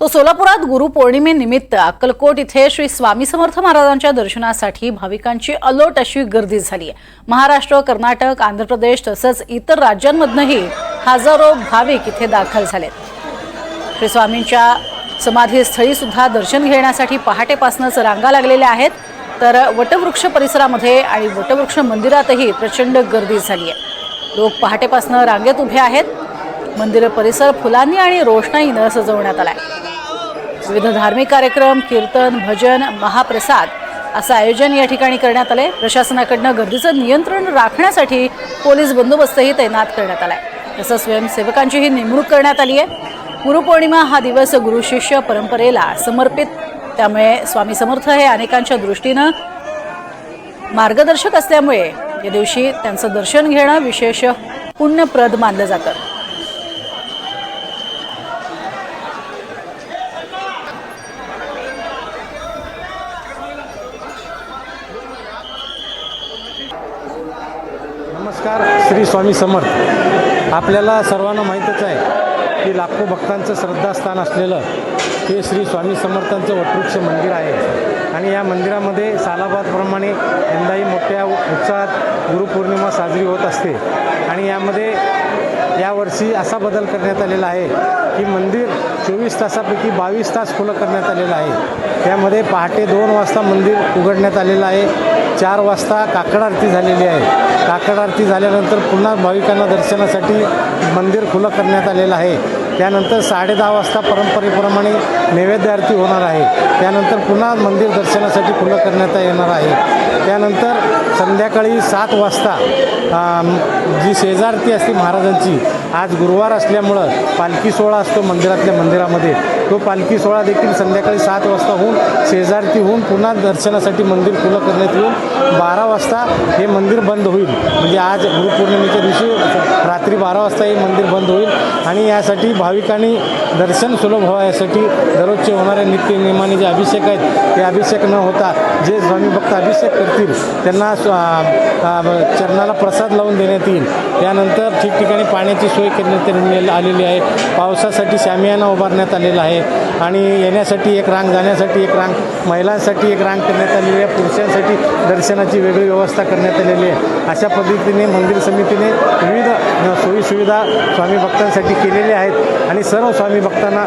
तो सोलापुरात गुरुपौर्णिमेनिमित्त अक्कलकोट इथे श्री स्वामी समर्थ महाराजांच्या दर्शनासाठी भाविकांची अलोट अशी गर्दी झाली आहे। महाराष्ट्र, कर्नाटक, आंध्र प्रदेश तसंच इतर राज्यांमधूनही हजारो भाविक इथे दाखल झालेत। श्री स्वामींच्या समाधीस्थळी सुद्धा दर्शन घेण्यासाठी पहाटेपासूनच रांगा लागलेल्या आहेत, तर वटवृक्ष परिसरामध्ये आणि वटवृक्ष मंदिरातही प्रचंड गर्दी झाली आहे। लोक पहाटेपासून रांगेत उभे आहेत। मंदिर परिसर फुलांनी आणि रोषणाईनं सजवण्यात आलाय। विविध धार्मिक कार्यक्रम, कीर्तन, भजन, महाप्रसाद असं आयोजन या ठिकाणी करण्यात आले। प्रशासनाकडून गर्दीचं नियंत्रण राखण्यासाठी पोलीस बंदोबस्तही तैनात करण्यात आलाय। तसंच स्वयंसेवकांचीही नेमणूक करण्यात आली आहे। गुरुपौर्णिमा हा दिवस गुरु शिष्य परंपरेला समर्पित, त्यामुळे स्वामी समर्थ हे अनेकांच्या दृष्टीनं मार्गदर्शक असल्यामुळे या दिवशी त्यांचं दर्शन घेणं विशेष पुण्यप्रद मानलं जातं। नमस्कार, श्री स्वामी समर्थ। आपल्याला सर्वांना माहीतच आहे की लाखो भक्तांचं श्रद्धास्थान असलेलं हे श्री स्वामी समर्थांचं वटवृक्ष मंदिर आहे आणि या मंदिरामध्ये सालाबादप्रमाणे यंदाही मोठ्या उत्साहात गुरुपौर्णिमा साजरी होत असते आणि यामध्ये यावर्षी असा बदल करण्यात आलेला आहे की मंदिर 24 तासापैकी 22 तास खुलं करण्यात आलेलं आहे। त्यामध्ये पहाटे 2 वाजता मंदिर उघडण्यात आलेलं आहे, 4 वाजता काकड आरती झालेली आहे। काकड आरती झाल्यानंतर पुन्हा भाविकांना दर्शनासाठी मंदिर खुलं करण्यात आलेलं आहे। त्यानंतर 10:30 वाजता परंपरेप्रमाणे नैवेद्य आरती होणार आहे। त्यानंतर पुन्हा मंदिर दर्शनासाठी खुलं करण्यात येणार आहे। त्यानंतर संध्याकाळी 7 वाजता जी शेजारती असते महाराजांची, आज गुरुवार असल्यामुळं पालखी सोहळा असतो मंदिरामध्ये, तो पालखी सोहळा देखील संध्याकाळी 7 वाजता होऊन शेजारती होऊन पुन्हा दर्शनासाठी मंदिर खुलं करण्यात येऊन 12 वाजता हे मंदिर बंद होईल। म्हणजे आज गुरुपौर्णिमेच्या दिवशी रात्री 12 वाजता हे मंदिर बंद होईल आणि यासाठी भाविकांनी दर्शन सुलभ व्हावं यासाठी दररोजचे होणाऱ्या नित्य नियमाने जे अभिषेक आहेत ते अभिषेक न होता जे स्वामी भक्त अभिषेक करतील त्यांना चरणाला प्रसाद लावून देण्यात येईल। त्यानंतर ठिकठिकाणी पाण्याची सोय करण्यात आलेली आहे। पावसासाठी शामियाना उभारण्यात आलेला आहे आणि येण्यासाठी एक रांग, जाण्यासाठी एक रांग, महिलांसाठी एक रांग करण्यात आलेली आहे, पुरुषांसाठी दर्शनाची वेगळी व्यवस्था करण्यात आलेली आहे। अशा पद्धतीने मंदिर समितीने विविध सोयीसुविधा स्वामी भक्तांसाठी केलेल्या आहेत आणि सर्व स्वामी भक्तांना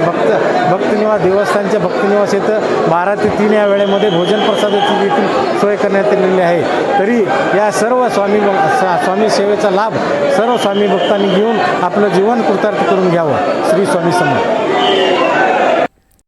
भक्तनिवास देवस्थानच्या भक्तनिवास येतं 12 ते 3 या वेळेमध्ये भोजन प्रसादाची देखील सोय करण्यात आलेली आहे। तरी या सर्व स्वामी सेवेचा लाभ सर्व स्वामी भक्तांनी घेऊन आपलं जीवन कृतार्थ करून घ्यावं। श्री स्वामी समर्थ।